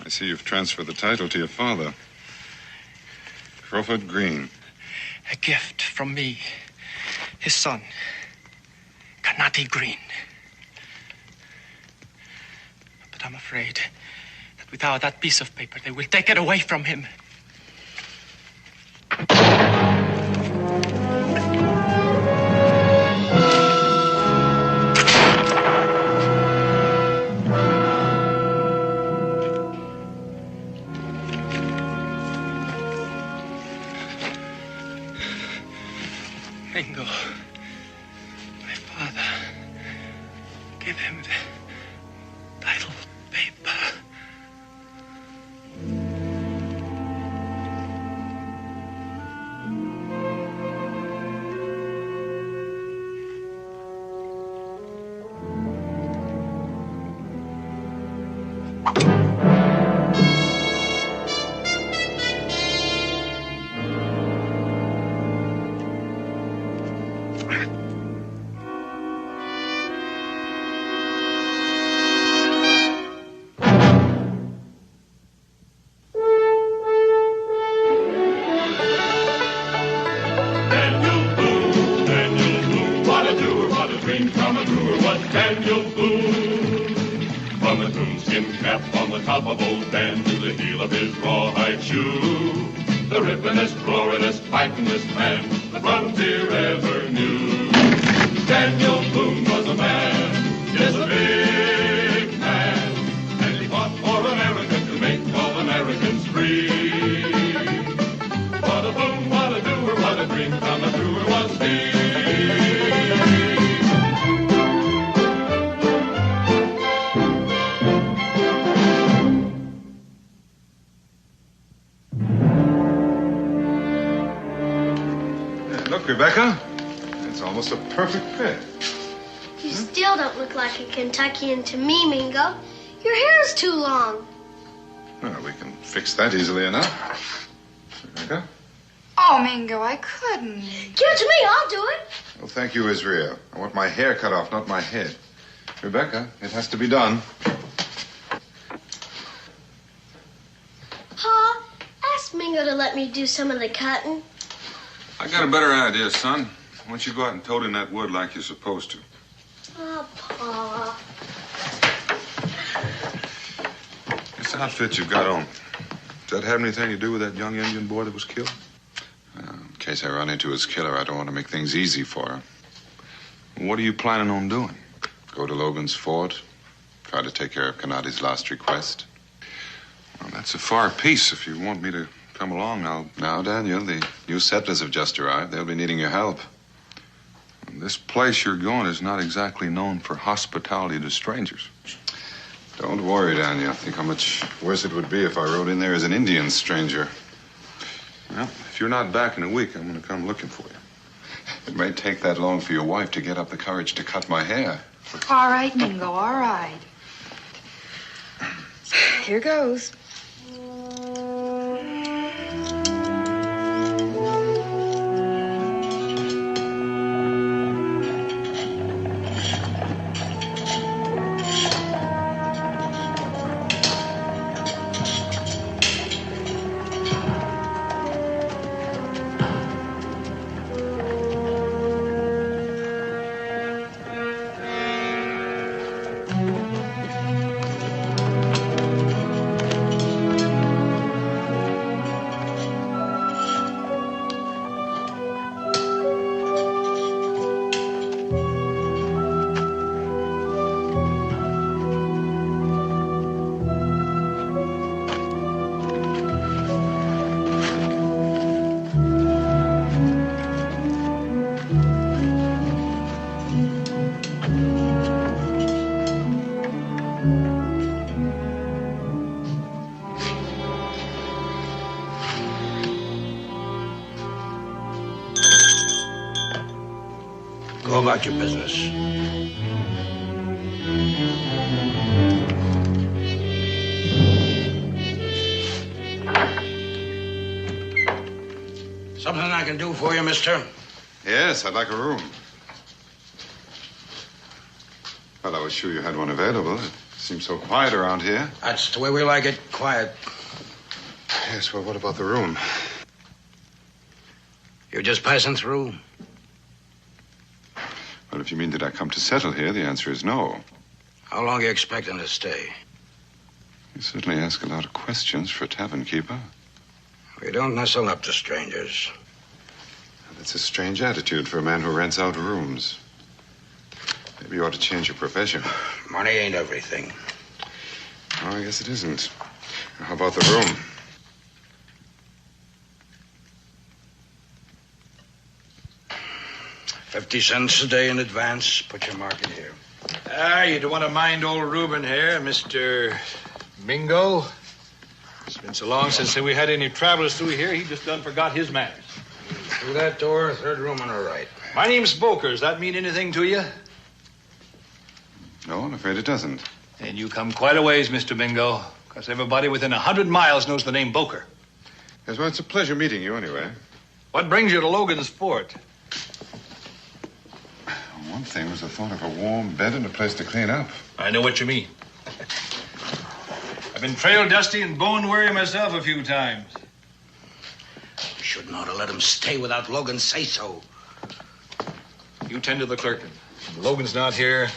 I see you've transferred the title to your father. Crawford Green. A gift from me, his son, Kanati Green. But I'm afraid that without that piece of paper, they will take it away from him. Mingo, my father, give him the title paper. Rebecca, it's almost a perfect fit. You still don't look like a Kentuckian to me, Mingo. Your hair's too long. Well, we can fix that easily enough. Rebecca? Oh, Mingo, I couldn't. Give it to me, I'll do it. Well, thank you, Israel. I want my hair cut off, not my head. Rebecca, it has to be done. Pa, ask Mingo to let me do some of the cutting. I got a better idea, son. Why don't you go out and tote in that wood like you're supposed to? Oh, Pa. This outfit you've got on, does that have anything to do with that young Indian boy that was killed? In case I run into his killer, I don't want to make things easy for him. What are you planning on doing? Go to Logan's Fort? Try to take care of Kanati's last request? Well, that's a far piece. If you want me to come along, Now, Daniel, the new settlers have just arrived. They'll be needing your help. This place you're going is not exactly known for hospitality to strangers. Don't worry, Daniel. Think how much worse it would be if I rode in there as an Indian stranger. Well, if you're not back in a week, I'm going to come looking for you. It may take that long for your wife to get up the courage to cut my hair. All right, Mingo, all right. Here goes. Go about your business. Something I can do for you, mister? Yes, I'd like a room. Well, I was sure you had one available. It Seems so quiet around here. That's the way we like it, quiet. Yes, well, what about the room? You're just passing through? Well, if you mean did I come to settle here, the answer is no. How long are you expecting to stay? You certainly ask a lot of questions for a tavern keeper. We don't nestle up to strangers. That's a strange attitude for a man who rents out rooms. Maybe you ought to change your profession. Money ain't everything. Oh, I guess it isn't. How about the room? $50 a day in advance. Put your market here. You don't want to mind old Reuben here, Mr. Mingo. It's been so long since we had any travelers through here, he just done forgot his manners. Through that door, third room on the right. My name's Boker. Does that mean anything to you? No, I'm afraid it doesn't. And you come quite a ways, Mr. Mingo, because everybody within 100 miles knows the name Boker. Yes, well, it's a pleasure meeting you anyway. What brings you to Logan's Fort? One thing was the thought of a warm bed and a place to clean up. I know what you mean. I've been trail dusty and bone weary myself a few times. Shouldn't ought to let him stay without Logan say so. You tend to the clerkin. When Logan's not here,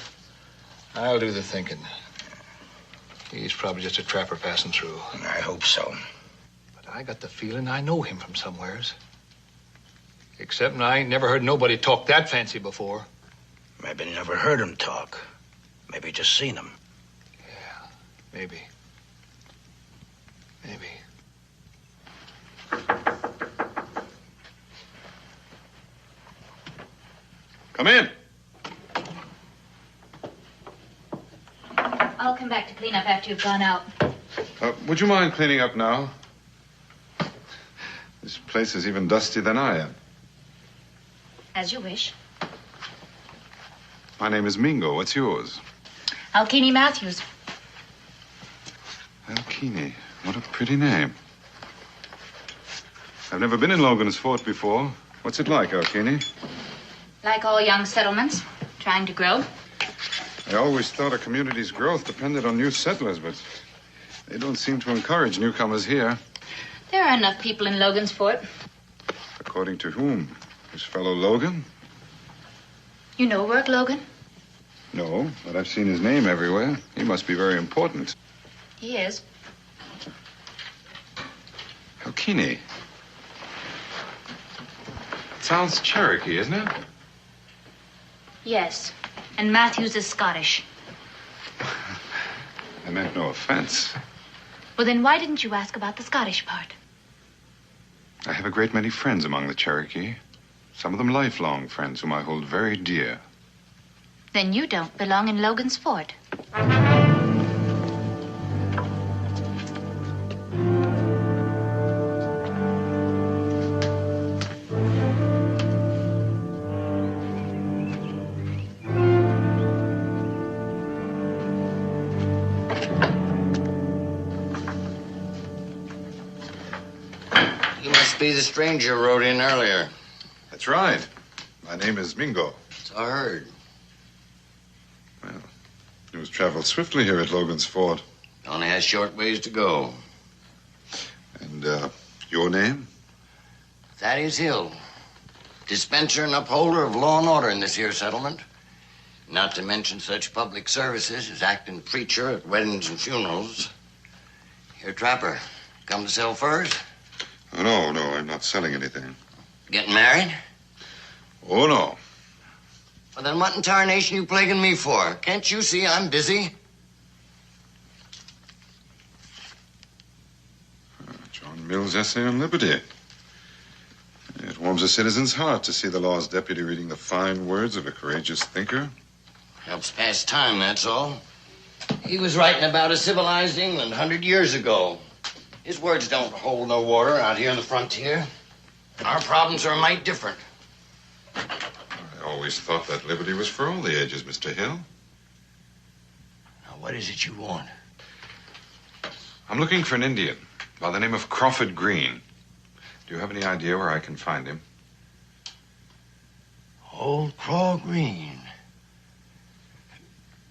I'll do the thinking. He's probably just a trapper passing through. I hope so. But I got the feeling I know him from somewheres. Except I ain't never heard nobody talk that fancy before. Maybe never heard him talk. Maybe just seen him. Yeah, maybe. Maybe. Come in. I'll come back to clean up after you've gone out. Would you mind cleaning up now? This place is even dustier than I am. As you wish. My name is Mingo. What's yours? Alkini Matthews. Alkini. What a pretty name. I've never been in Logan's Fort before. What's it like, Alkini? Like all young settlements, trying to grow. I always thought a community's growth depended on new settlers, but they don't seem to encourage newcomers here. There are enough people in Logan's Fort. According to whom? His fellow Logan? You know Work Logan? No, but I've seen his name everywhere. He must be very important. He is. Alkini. It sounds Cherokee, isn't it? Yes. And Matthews is Scottish. I meant no offense. Well, then why didn't you ask about the Scottish part? I have a great many friends among the Cherokee. Some of them lifelong friends whom I hold very dear. Then you don't belong in Logan's Fort. You must be the stranger who rode in earlier. That's right. My name is Mingo. So I heard. Well, news travels swiftly here at Logan's Fort. Only has short ways to go. And, your name? Thaddeus Hill. Dispenser and upholder of law and order in this here settlement. Not to mention such public services as acting preacher at weddings and funerals. You're a trapper. Come to sell furs? Oh, no, I'm not selling anything. Getting married? Oh, no. Well, then what in tarnation you plaguing me for? Can't you see I'm busy? John Mill's essay on liberty. It warms a citizen's heart to see the law's deputy reading the fine words of a courageous thinker. Helps pass time, that's all. He was writing about a civilized England 100 years ago. His words don't hold no water out here on the frontier. Our problems are a mite different. I always thought that liberty was for all the ages, Mr. Hill. Now, what is it you want? I'm looking for an Indian by the name of Crawford Green. Do you have any idea where I can find him? Old Craw Green.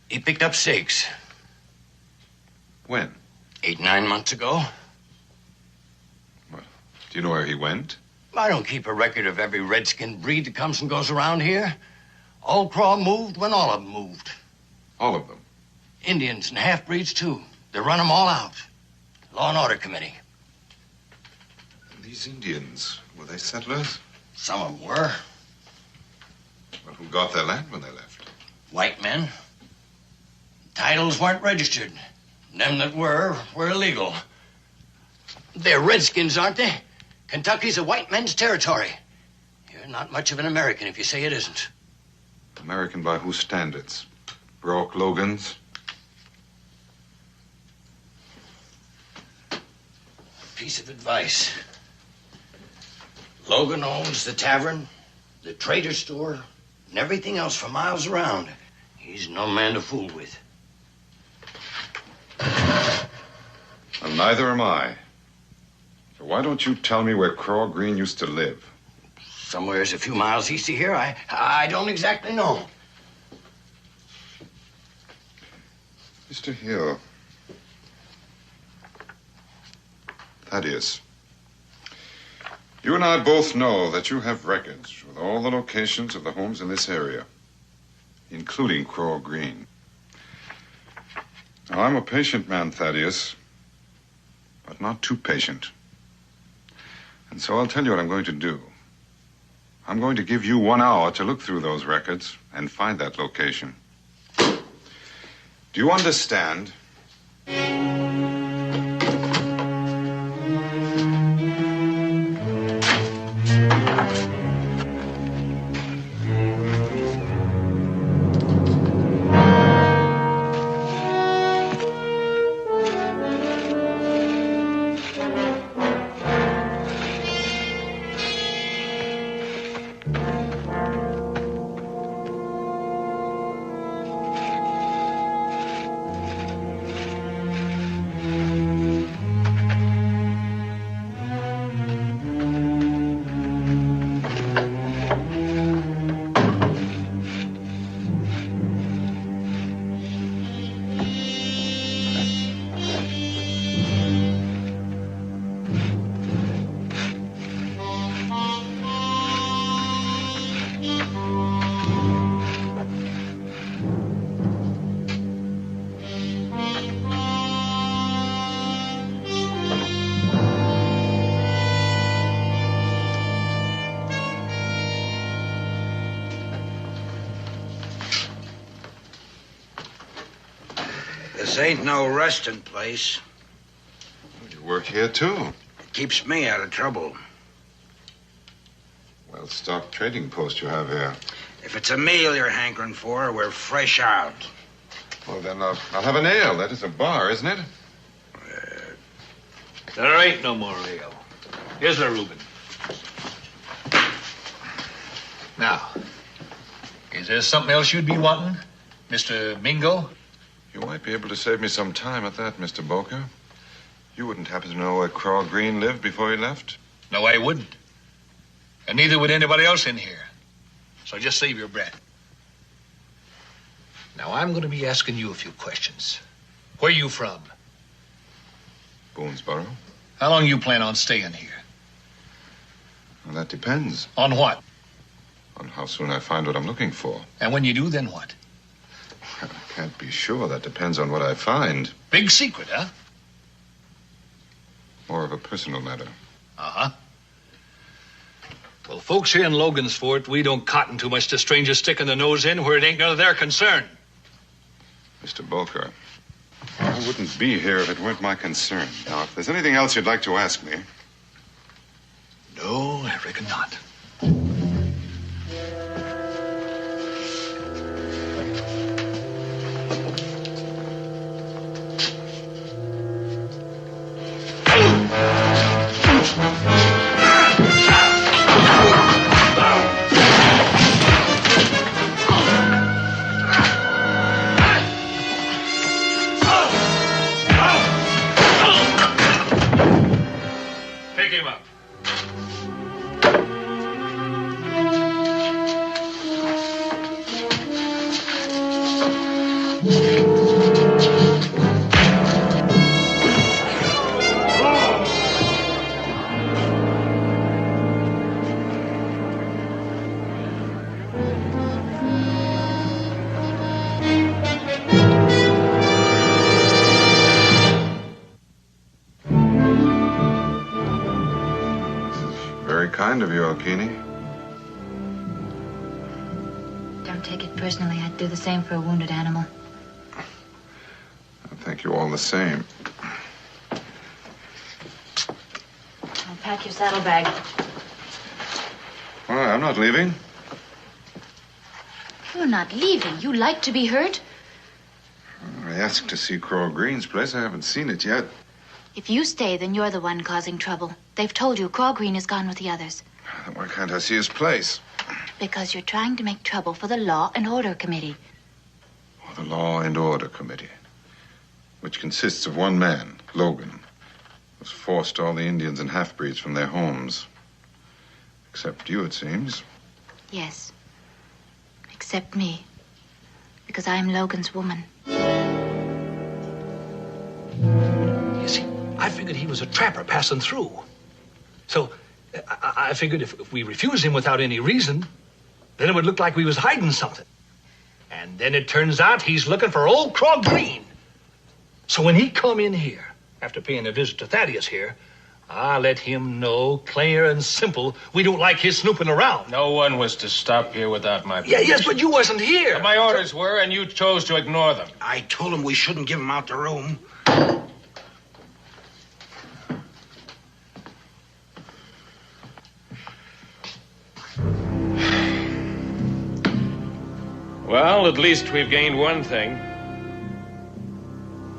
He picked up 6. When? 8, 9 months ago. Well, do you know where he went? I don't keep a record of every redskin breed that comes and goes around here. All Craw moved when all of them moved. All of them? Indians and half-breeds, too. They run them all out. Law and Order Committee. And these Indians, were they settlers? Some of them were. Well, who got their land when they left? White men. Titles weren't registered. Them that were illegal. They're redskins, aren't they? Kentucky's a white man's territory. You're not much of an American if you say it isn't. American by whose standards? Brock Logan's? Piece of advice. Logan owns the tavern, the trader store, and everything else for miles around. He's no man to fool with. Well, neither am I. So why don't you tell me where Craw Green used to live? Somewhere's a few miles east of here. I don't exactly know. Mr. Hill. Thaddeus. You and I both know that you have records with all the locations of the homes in this area, including Craw Green. Now, I'm a patient man, Thaddeus, but not too patient. And so I'll tell you what I'm going to do. I'm going to give you 1 hour to look through those records and find that location. Do you understand? This ain't no resting place. You work here, too. It keeps me out of trouble. Well, stock trading post you have here. If it's a meal you're hankering for, we're fresh out. Well, then I'll have an ale. That is a bar, isn't it? There ain't no more ale. Here's the Reuben. Now, is there something else you'd be wanting, Mr. Mingo? You might be able to save me some time at that, Mr. Boker. You wouldn't happen to know where Craw Green lived before he left? No, I wouldn't. And neither would anybody else in here. So just save your breath. Now, I'm going to be asking you a few questions. Where you from? Boonesboro. How long you plan on staying here? Well, that depends. On what? On how soon I find what I'm looking for. And when you do, then what? I can't be sure. That depends on what I find. Big secret, huh? More of a personal matter. Uh-huh. Well, folks here in Logan's Fort, we don't cotton too much to strangers sticking their nose in where it ain't none of their concern. Mr. Boker, I wouldn't be here if it weren't my concern. Now, if there's anything else you'd like to ask me. No, I reckon not. Pick him up. kind of you, Alkini. Don't take it personally. I'd do the same for a wounded animal. I think you all the same. I'll pack your saddlebag. Well, I'm not leaving. You're not leaving. You like to be hurt? I asked to see Craw Green's place. I haven't seen it yet. If you stay, then you're the one causing trouble. They've told you Craw Green is gone with the others. Then why can't I see his place? Because you're trying to make trouble for the Law and Order Committee. Oh, the Law and Order Committee, which consists of one man, Logan, who's forced all the Indians and half-breeds from their homes. Except you, it seems. Yes. Except me. Because I'm Logan's woman. You see, I figured he was a trapper passing through. So I figured if we refuse him without any reason, then it would look like we was hiding something. And then it turns out he's looking for old Craw Green. So when he come in here, after paying a visit to Thaddeus here, I let him know, clear and simple, we don't like his snooping around. No one was to stop here without my Yeah, permission. yes, but you wasn't here. But my orders were, and you chose to ignore them. I told him we shouldn't give him out the room. Well, at least we've gained one thing.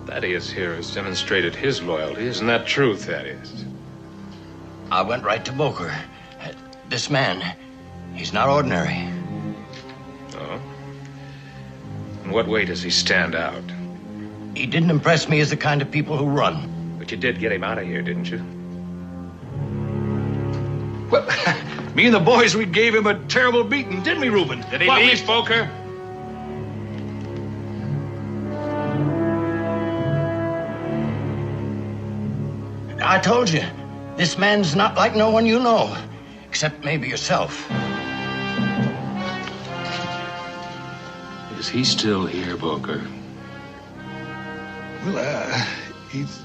Thaddeus here has demonstrated his loyalty. Isn't that true, Thaddeus? I went right to Boker. This man, he's not ordinary. Oh? In what way does he stand out? He didn't impress me as the kind of people who run. But you did get him out of here, didn't you? Well, me and the boys, we gave him a terrible beating, didn't we, Reuben? Did he leave, Boker? I told you, this man's not like no one you know, except maybe yourself. Is he still here, Boker? Well, he's...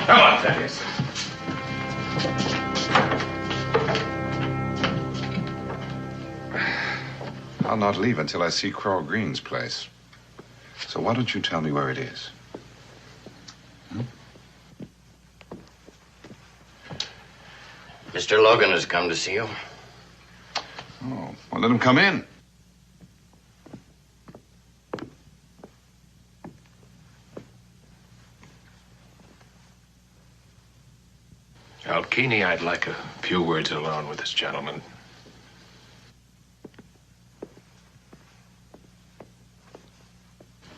Come on, Thaddeus. I'll not leave until I see Craw Green's place. So why don't you tell me where it is? Mr. Logan has come to see you. Oh, well, let him come in. Alkini, I'd like a few words alone with this gentleman.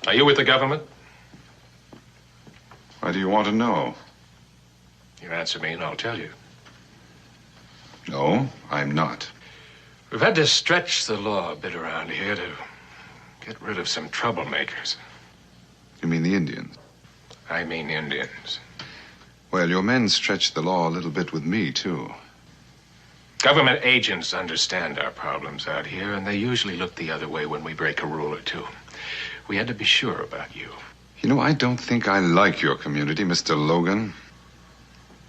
Are you with the government? Why do you want to know? You answer me and I'll tell you. No, I'm not. We've had to stretch the law a bit around here to get rid of some troublemakers. You mean the Indians? I mean Indians. Well, your men stretched the law a little bit with me, too. Government agents understand our problems out here, and they usually look the other way when we break a rule or two. We had to be sure about you. You know, I don't think I like your community, Mr. Logan.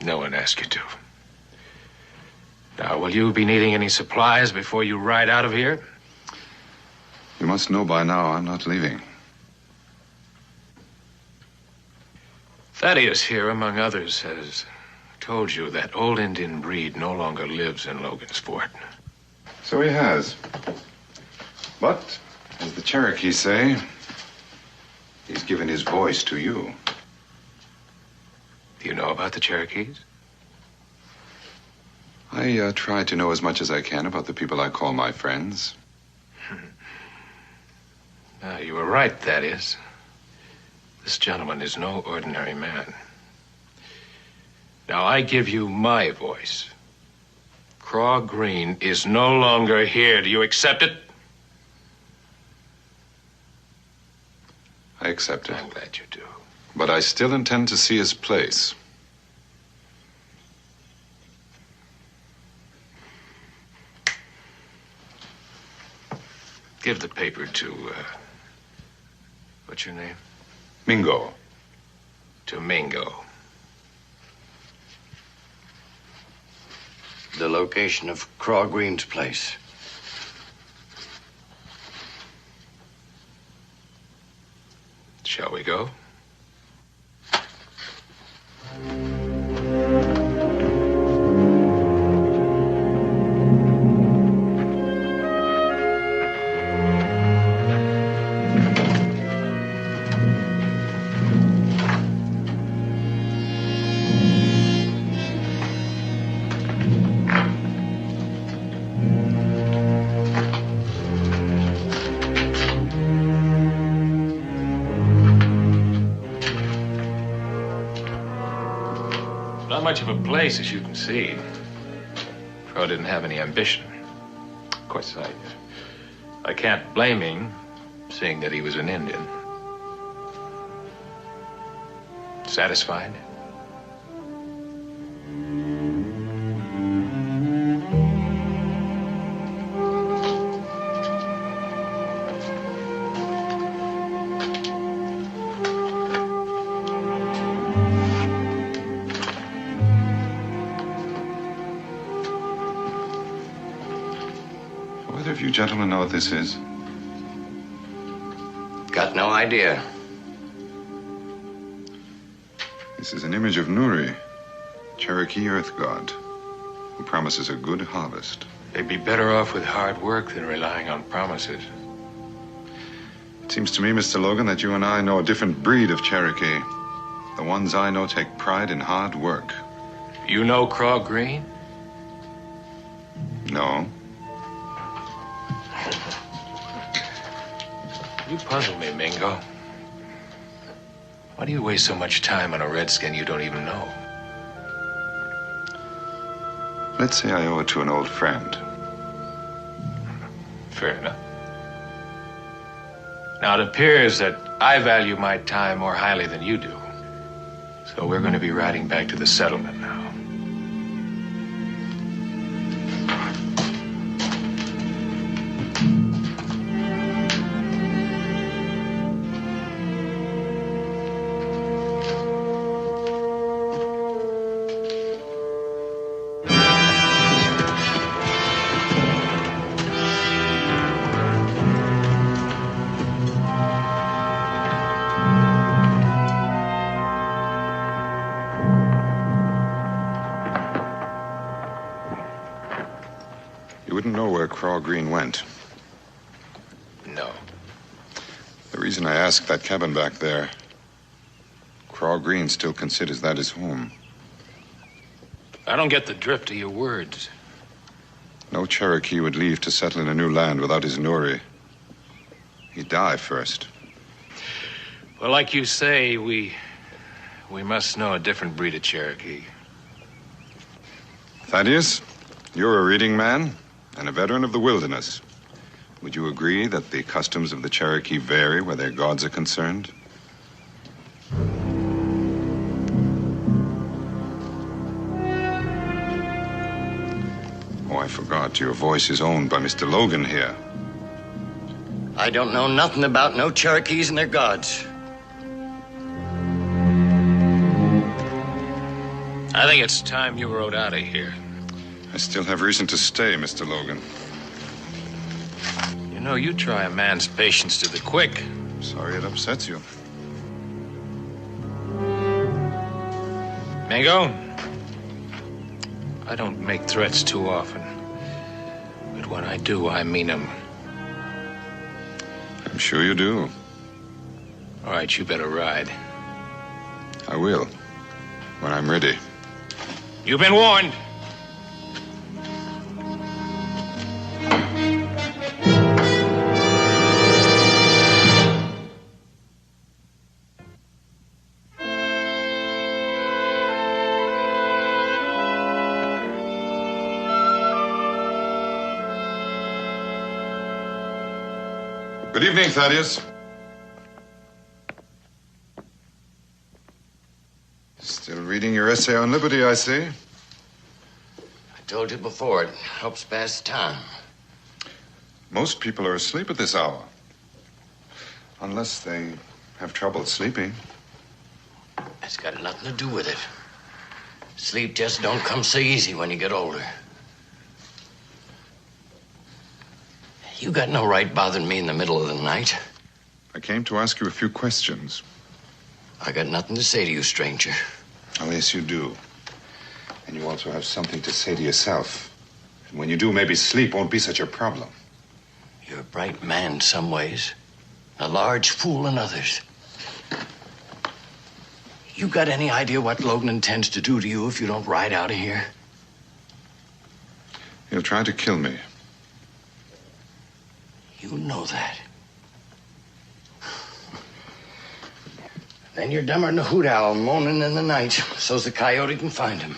No one asked you to. Now, will you be needing any supplies before you ride out of here? You must know by now I'm not leaving. Thaddeus here, among others, has told you that old Indian breed no longer lives in Logan's Fort. So he has. But, as the Cherokees say, he's given his voice to you. Do you know about the Cherokees? I try to know as much as I can about the people I call my friends. You were right, Thaddeus. This gentleman is no ordinary man. Now, I give you my voice. Craw Green is no longer here. Do you accept it? I accept it. I'm glad you do. But I still intend to see his place. Give the paper to, what's your name? Mingo. To Mingo. the location of Craw Green's place. Shall we go? Not much of a place, as you can see. Craw didn't have any ambition. Of course, I can't blame him, seeing that he was an Indian. Satisfied? Whether of you gentlemen know what this is? Got no idea. This is an image of Nuri, Cherokee earth god, who promises a good harvest. They'd be better off with hard work than relying on promises. It seems to me, Mr. Logan, that you and I know a different breed of Cherokee. The ones I know take pride in hard work. You know Craw Green? No. You puzzle me, Mingo. Why do you waste so much time on a redskin you don't even know? Let's say I owe it to an old friend. Fair enough. Now, it appears that I value my time more highly than you do. So we're going to be riding back to the settlement now. You wouldn't know where Craw Green went. No. The reason I asked that cabin back there, Craw Green still considers that his home. I don't get the drift of your words. No Cherokee would leave to settle in a new land without his Nuri. He'd die first. Well, like you say, we must know a different breed of Cherokee. Thaddeus, you're a reading man and a veteran of the wilderness. Would you agree that the customs of the Cherokee vary where their gods are concerned? Oh, I forgot. Your voice is owned by Mr. Logan here. I don't know nothing about no Cherokees and their gods. I think it's time you rode out of here. I still have reason to stay, Mr. Logan. You know, you try a man's patience to the quick. Sorry it upsets you. Mingo, I don't make threats too often. But when I do, I mean them. I'm sure you do. All right, you better ride. I will, when I'm ready. You've been warned. Good evening, Thaddeus. Still reading your essay on liberty, I see. I told you before, it helps pass the time. Most people are asleep at this hour. Unless they have trouble sleeping. It's got nothing to do with it. Sleep just don't come so easy when you get older. You got no right bothering me in the middle of the night. I came to ask you a few questions. I got nothing to say to you, stranger. Oh, yes, you do. And you also have something to say to yourself. And when you do, maybe sleep won't be such a problem. You're a bright man some ways, a large fool in others. You got any idea what Logan intends to do to you if you don't ride out of here? He'll try to kill me. You know that. Then you're dumber than a hoot owl moaning in the night so's the coyote can find him.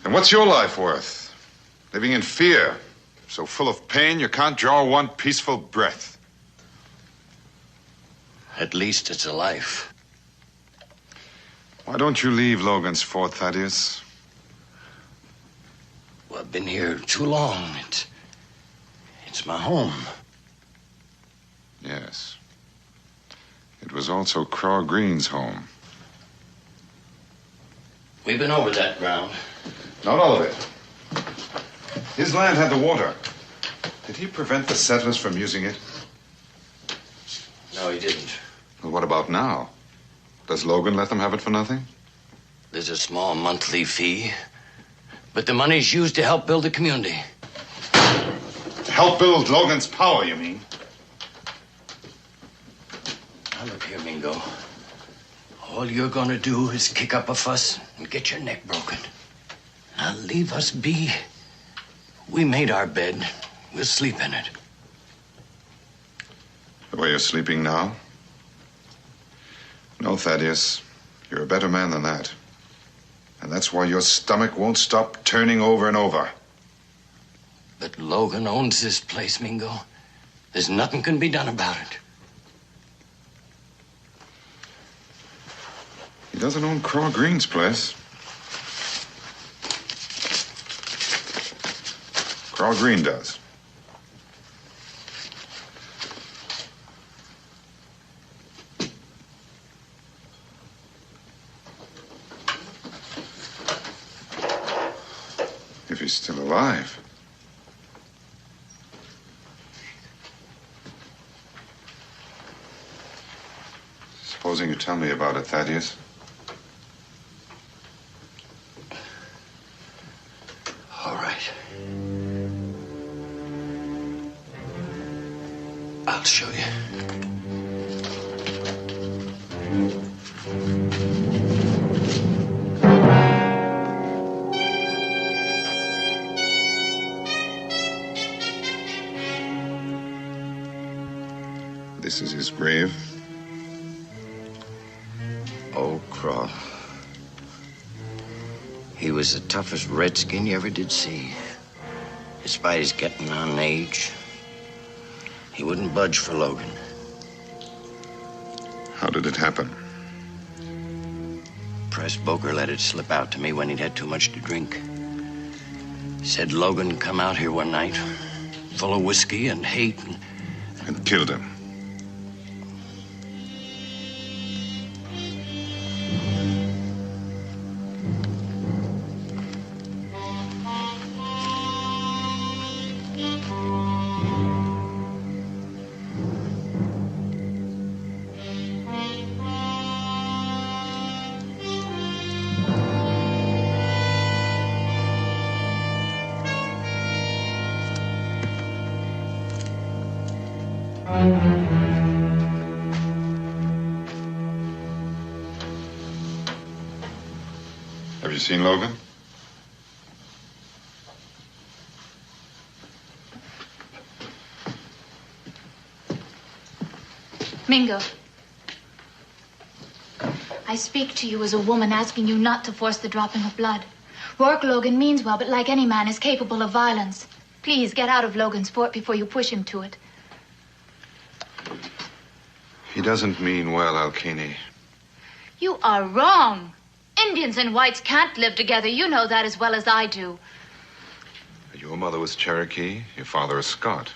And what's your life worth? Living in fear, so full of pain you can't draw one peaceful breath. At least it's a life. Why don't you leave Logan's Fort, Thaddeus? Well, I've been here too long. It's my home. Yes. It was also Craw Green's home. We've been over that ground. Not all of it. His land had the water. Did he prevent the settlers from using it? No, he didn't. Well, what about now? Does Logan let them have it for nothing? There's a small monthly fee, but the money's used to help build the community. To help build Logan's power, you mean? Now, look here, Mingo. All you're gonna do is kick up a fuss and get your neck broken. Now, leave us be. We made our bed. We'll sleep in it. The way you're sleeping now? No, Thaddeus. You're a better man than that. And that's why your stomach won't stop turning over and over. But Logan owns this place, Mingo. There's nothing can be done about it. He doesn't own Craw Green's place. Craw Green does. If he's still alive. Supposing you tell me about it, Thaddeus. All right. I'll show you. This is his grave. Oh, Craw. He was the toughest redskin you ever did see. Despite his getting on in age, he wouldn't budge for Logan. How did it happen? Press Boker let it slip out to me when he'd had too much to drink. Said Logan come out here one night, full of whiskey and hate, And killed him. Have you seen Logan? Mingo. I speak to you as a woman, asking you not to force the dropping of blood. Rourke Logan means well, but like any man is capable of violence. Please get out of Logan's fort before you push him to it. He doesn't mean well, Alkene. You are wrong. Indians and whites can't live together. You know that as well as I do. Your mother was Cherokee, your father a Scot.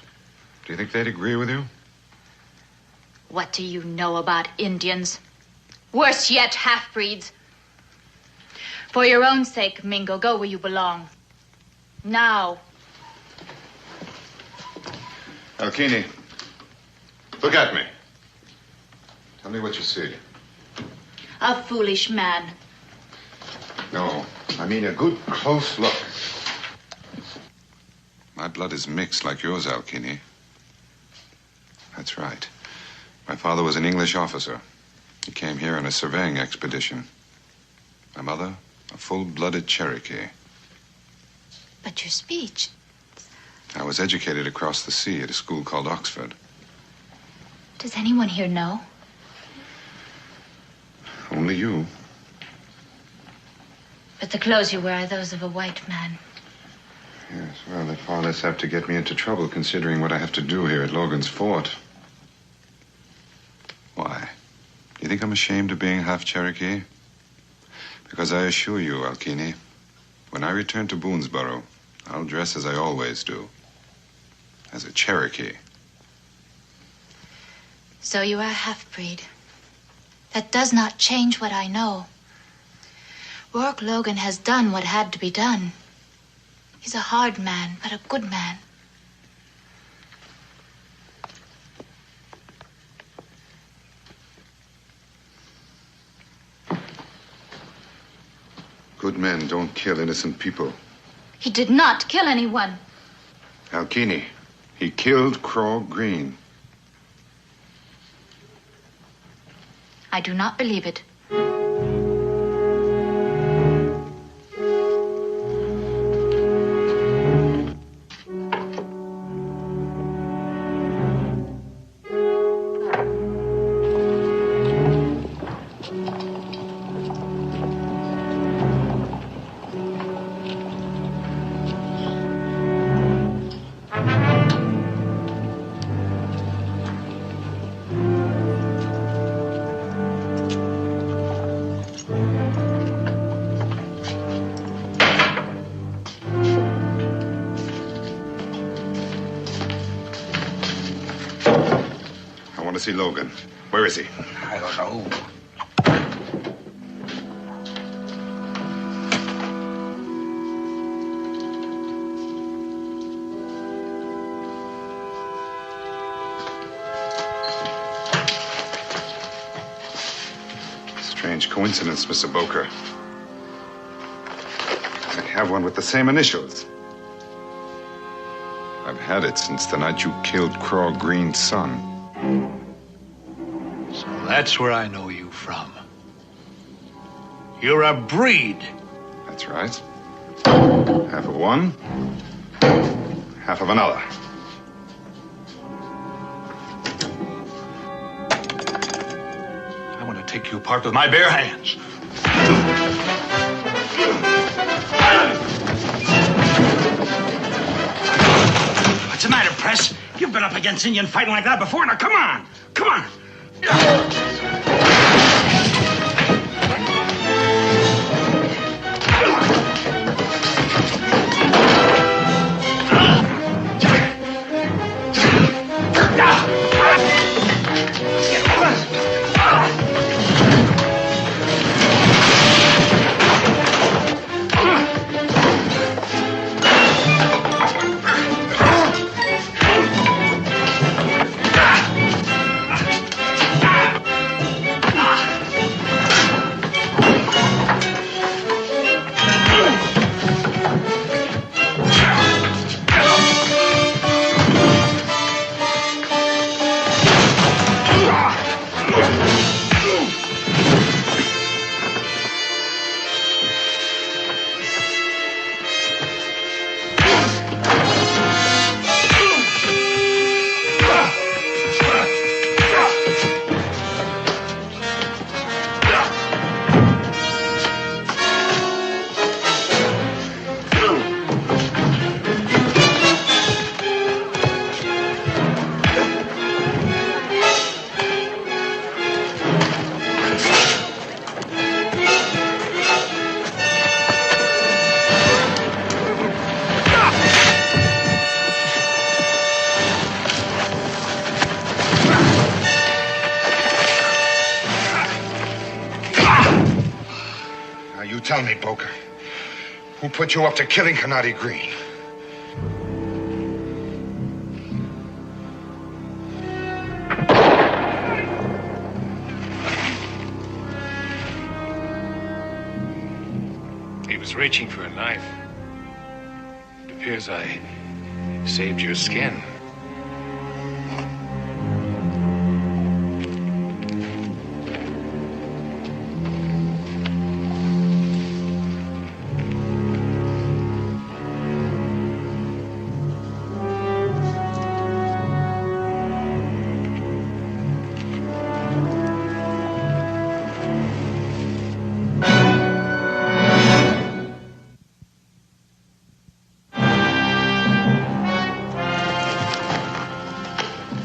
Do you think they'd agree with you? What do you know about Indians? Worse yet, half-breeds. For your own sake, Mingo, go where you belong. Now. Alkini, look at me. Tell me what you see. A foolish man. No, I mean a good close look. My blood is mixed like yours, Alkini. That's right. My father was an English officer. He came here on a surveying expedition. My mother, a full-blooded Cherokee. But your speech. I was educated across the sea at a school called Oxford. Does anyone here know? Only you. But the clothes you wear are those of a white man. Yes, well, they're far less apt to get me into trouble considering what I have to do here at Logan's Fort. Why? Do you think I'm ashamed of being half Cherokee? Because I assure you, Alkini, when I return to Boonesboro, I'll dress as I always do. As a Cherokee. So you are a half-breed. That does not change what I know. Rourke Logan has done what had to be done. He's a hard man, but a good man. Good men don't kill innocent people. He did not kill anyone. Alkini, he killed Craw Green. I do not believe it. See Logan. Where is he? I don't know. Strange coincidence, Mr. Boker. I have one with the same initials. I've had it since the night you killed Craw Green's son. So that's where I know you from. You're a breed. That's right. Half of one, half of another. I want to take you apart with my bare hands. What's the matter, Press? You've been up against Indian fighting like that before. Now, come on. Come on. Tell me, Boker, who put you up to killing Kanati Green? was reaching for a knife. It appears I saved your skin.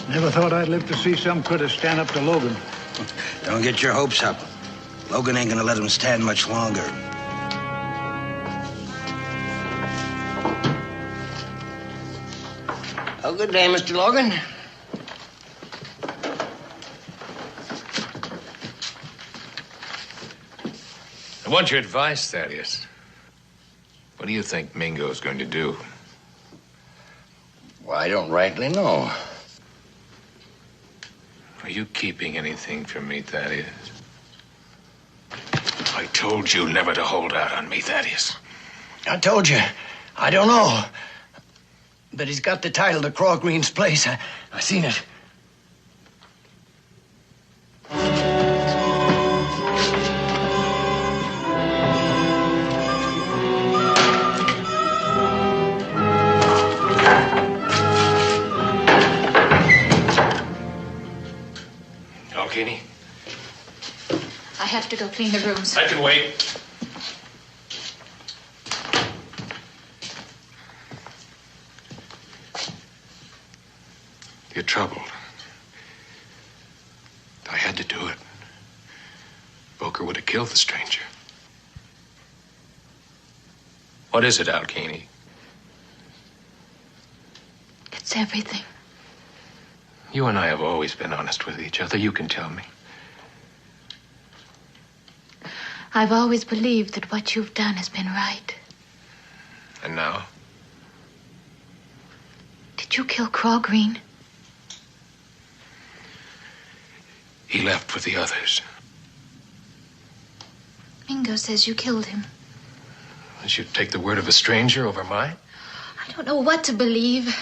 Never thought I'd live to see some critter stand up to Logan. Don't get your hopes up. Logan ain't gonna let him stand much longer. Oh, good day, Mr. Logan. I want your advice, Thaddeus. What do you think Mingo's going to do? Well, I don't rightly know. Are you keeping anything from me, Thaddeus? I told you never to hold out on me, Thaddeus. I told you. I don't know. But he's got the title to Craw Green's place. I seen it. Kenny? I have to go clean the rooms. I can wait. You're troubled. I had to do it. Boker would have killed the stranger. What is it, Alkene? It's everything. You and I have always been honest with each other. You can tell me. I've always believed that what you've done has been right. And now? Did you kill Craw Green? He left with the others. Mingo says you killed him. Did you take the word of a stranger over mine? I don't know what to believe.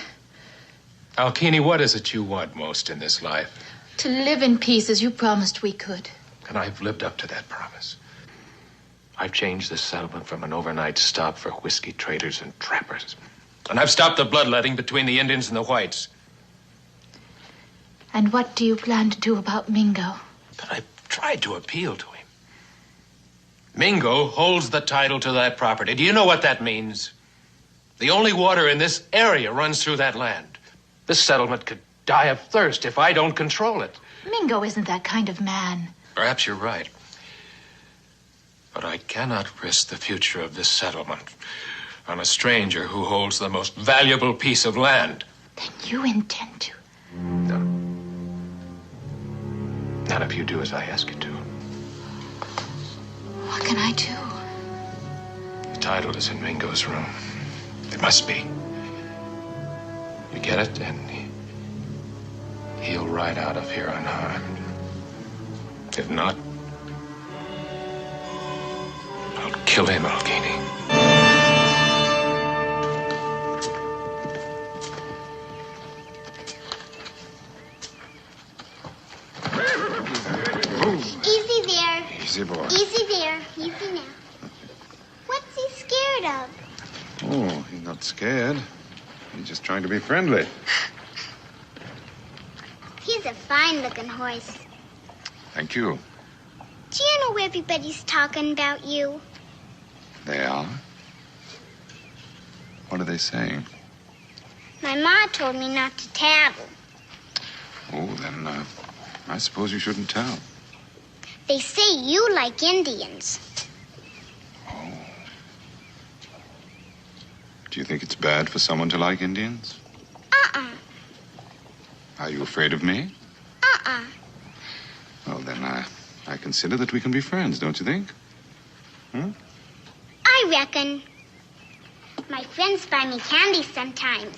Alkene, what is it you want most in this life? To live in peace as you promised we could. And I've lived up to that promise. I've changed this settlement from an overnight stop for whiskey traders and trappers. And I've stopped the bloodletting between the Indians and the whites. And what do you plan to do about Mingo? But I've tried to appeal to him. Mingo holds the title to that property. Do you know what that means? The only water in this area runs through that land. This settlement could die of thirst if I don't control it. Mingo isn't that kind of man. Perhaps you're right. But I cannot risk the future of this settlement on a stranger who holds the most valuable piece of land. Then you intend to? No. Not if you do as I ask you to. What can I do? The title is in Mingo's room. It must be. You get it, and he'll ride out of here unharmed. If not, I'll kill him, Alkene. Easy there. Easy, boy. Easy there. Easy now. What's he scared of? Oh, he's not scared. He's just trying to be friendly. He's a fine-looking horse. Thank you. Do you know everybody's talking about you? They are? What are they saying? My ma told me not to tattle. Oh, then, I suppose you shouldn't tell. They say you like Indians. Oh. Do you think it's bad for someone to like Indians? Uh-uh. Are you afraid of me? Uh-uh. Well, then, I consider that we can be friends, don't you think? I reckon. My friends buy me candy sometimes.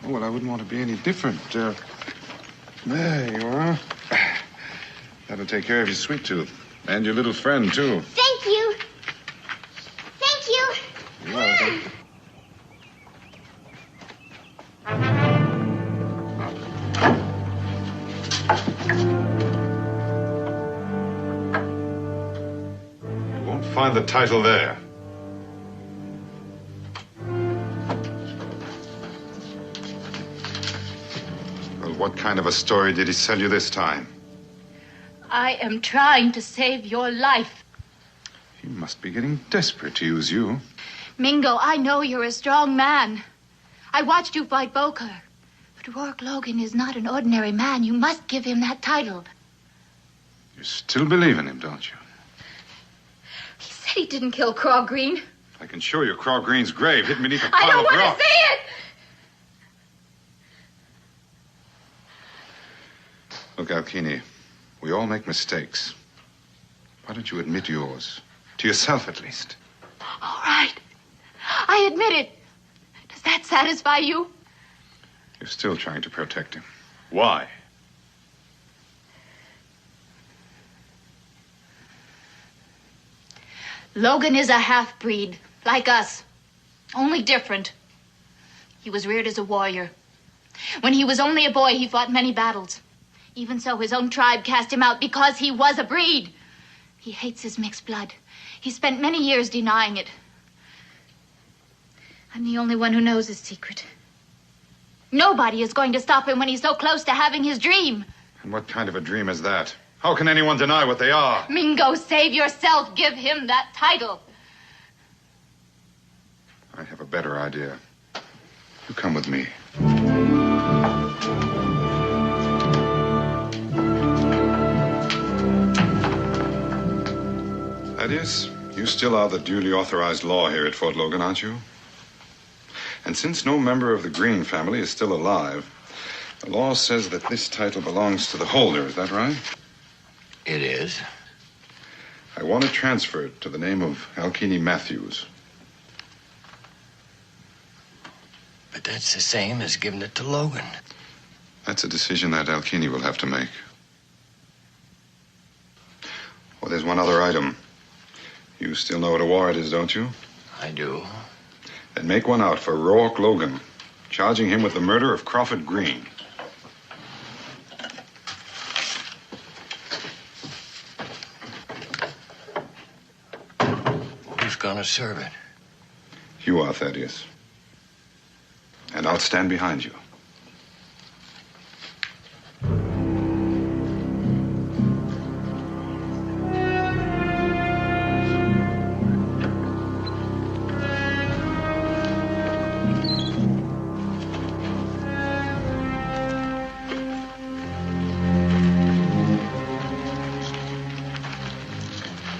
Oh, well, I wouldn't want to be any different. There you are. That'll take care of your sweet tooth. And your little friend, too. Thank you. Thank you. You're welcome. You won't find the title there. Well, what kind of a story did he sell you this time? I am trying to save your life. He must be getting desperate to use you. Mingo, I know you're a strong man. I watched you fight Boker. But Rourke Logan is not an ordinary man. You must give him that title. You still believe in him, don't you? He said he didn't kill Craw Green. I can show you Craw Green's grave hidden beneath a I pile don't of want rock. to see it! Look, Alkini, we all make mistakes. Why don't you admit yours? To yourself, at least. All right. I admit it. Does that satisfy you? You're still trying to protect him. Why? Logan is a half-breed, like us. Only different. He was reared as a warrior. When he was only a boy, he fought many battles. Even so, his own tribe cast him out because he was a breed. He hates his mixed blood. He spent many years denying it. I'm the only one who knows his secret. Nobody is going to stop him when he's so close to having his dream. And what kind of a dream is that? How can anyone deny what they are? Mingo, save yourself. Give him that title. I have a better idea. You come with me. Thaddeus, you still are the duly authorized law here at Fort Logan, aren't you? And since no member of the Green family is still alive, the law says that this title belongs to the holder. Is that right? It is. I want to transfer it to the name of Alkini Matthews. But that's the same as giving it to Logan. That's a decision that Alkini will have to make. Well, there's one other item. You still know what a warrant is, don't you? I do. Then make one out for Rourke Logan, charging him with the murder of Crawford Green. Who's gonna serve it? You are, Thaddeus. And I'll stand behind you.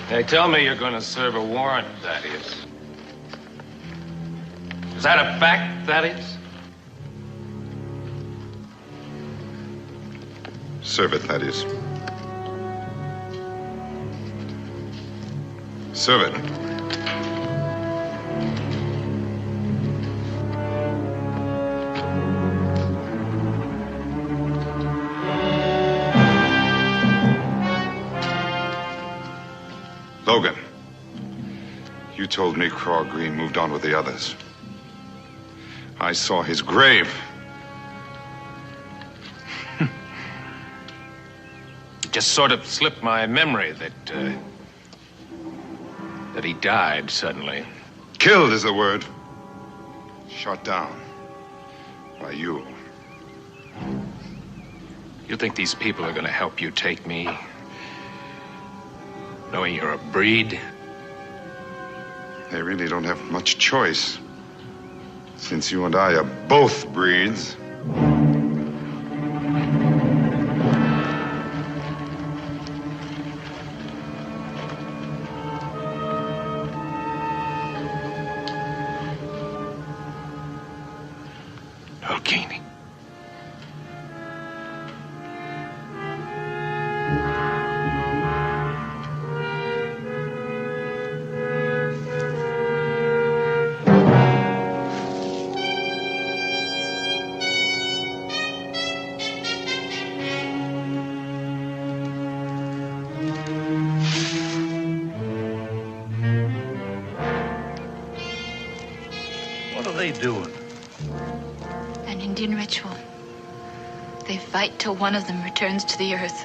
They tell me you're going to serve a warrant, Thaddeus. Is that a fact, Thaddeus? Serve it, Thaddeus. Serve it. Logan, you told me Craw Green moved on with the others. I saw his grave. It just sort of slipped my memory that he died suddenly. Killed is the word. Shot down. By you. You think these people are going to help you take me? Knowing you're a breed? They really don't have much choice. Since you and I are both breeds. Alkini. they doing? An Indian ritual. They fight till one of them returns to the earth.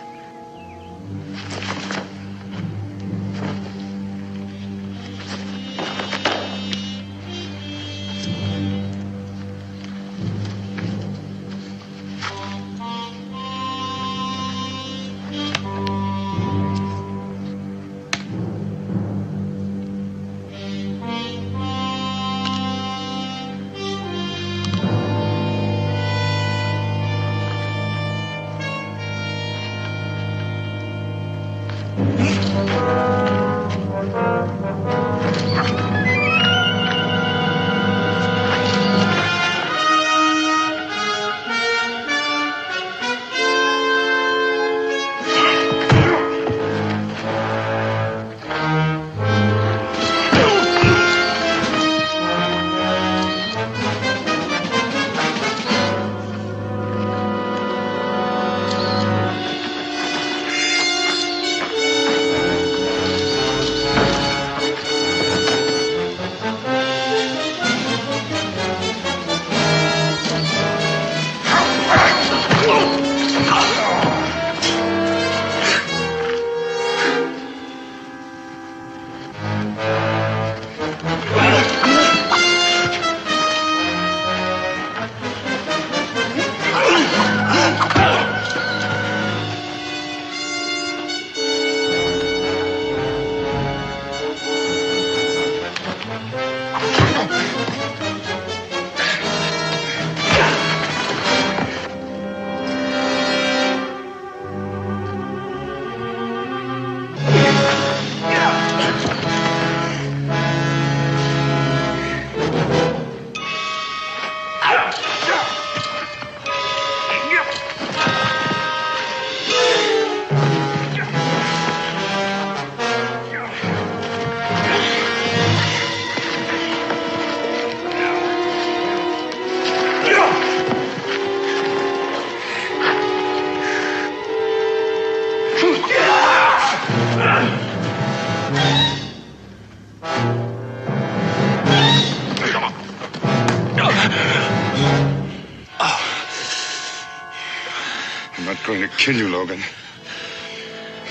I'm not going to kill you, Logan.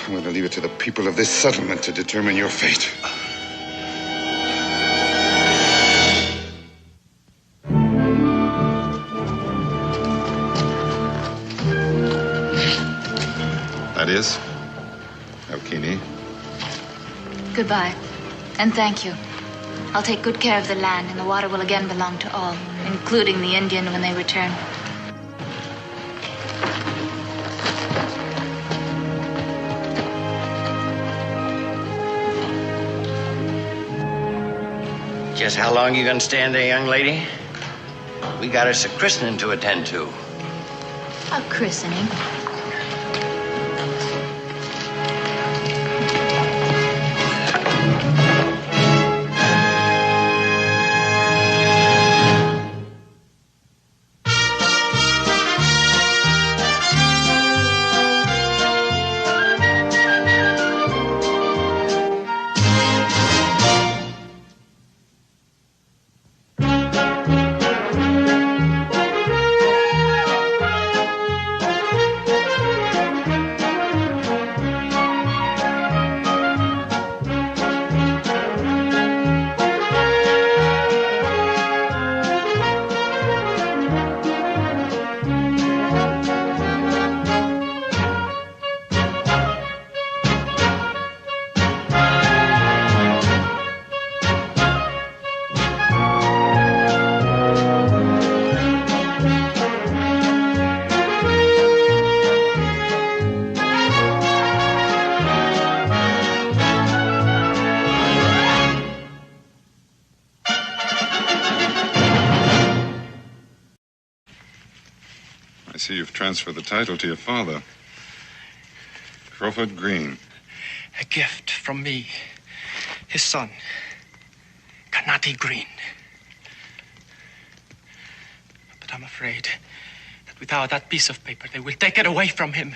I'm going to leave it to the people of this settlement to determine your fate. That is, Elkini. Goodbye, and thank you. I'll take good care of the land, and the water will again belong to all, including the Indian when they return. Just how long you gonna stand there, young lady? We got us a christening to attend to. A christening? I see you've transferred the title to your father, Crawford Green. A gift from me, his son, Kanati Green. But I'm afraid that without that piece of paper, they will take it away from him.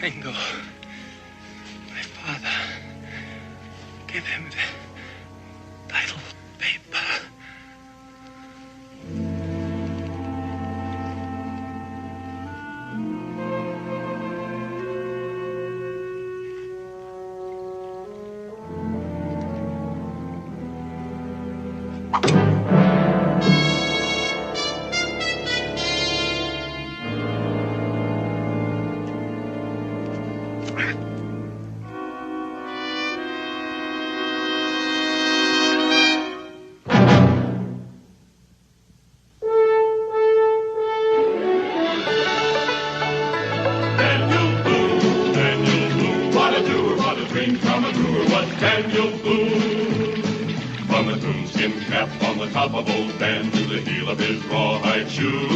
Mingo, my father gave him the title paper. Top of old Dan to the heel of his rawhide shoe.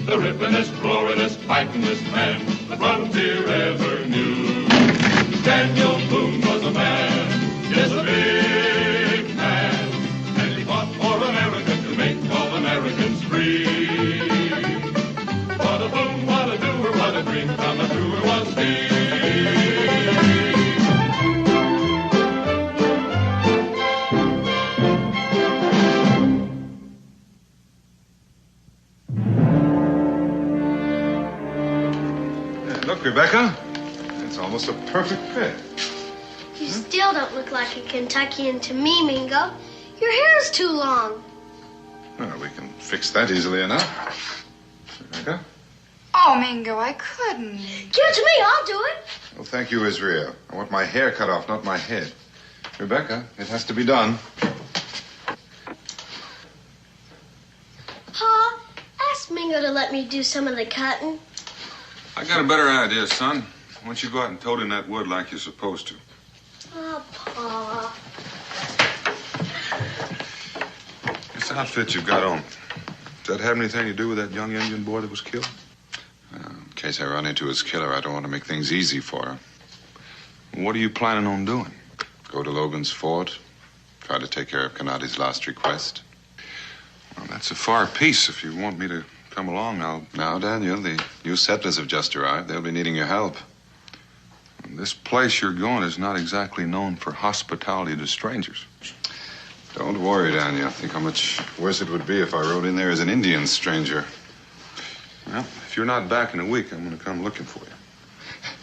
The rippin'est, roarin'est, fightin'est man the frontier ever knew. Daniel Boone was a man, yes, a big man, and he fought for America to make all Americans free. What a Boone, what a doer, what a dream come truer was he. Look, Rebecca, it's almost a perfect fit. You still don't look like a Kentuckian to me, Mingo. Your hair's too long. Well, we can fix that easily enough. Rebecca? Oh, Mingo, I couldn't. Give it to me, I'll do it. Well, thank you, Israel. I want my hair cut off, not my head. Rebecca, it has to be done. Pa, ask Mingo to let me do some of the cutting. I got a better idea, son. Why don't you go out and tote in that wood like you're supposed to? Oh, Pa. This outfit you've got on, does that have anything to do with that young Indian boy that was killed? In case I run into his killer, I don't want to make things easy for her. What are you planning on doing? Go to Logan's Fort, try to take care of Canadi's last request. Well, that's a far piece. If you want me to come along, Now, Daniel, the new settlers have just arrived. They'll be needing your help. This place you're going is not exactly known for hospitality to strangers. Don't worry, Daniel. Think how much worse it would be if I rode in there as an Indian stranger. Well, if you're not back in a week, I'm going to come looking for you.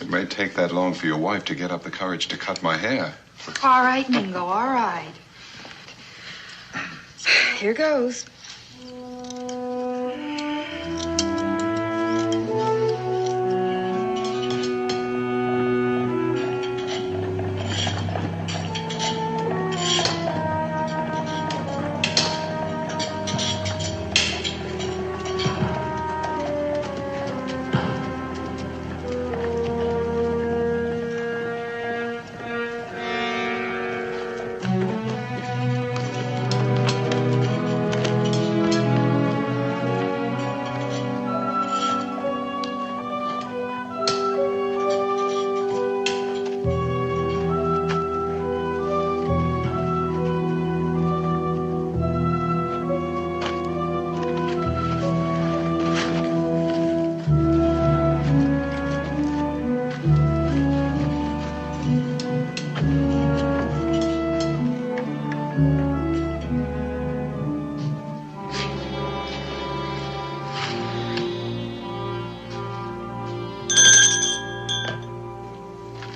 It may take that long for your wife to get up the courage to cut my hair. All right, Mingo, all right. Here goes.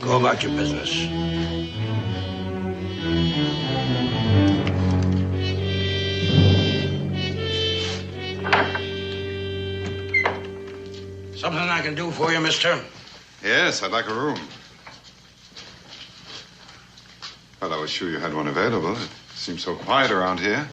Go about your business. Something I can do for you, mister? Yes, I'd like a room. Well, I was sure you had one available. It seems so quiet around here.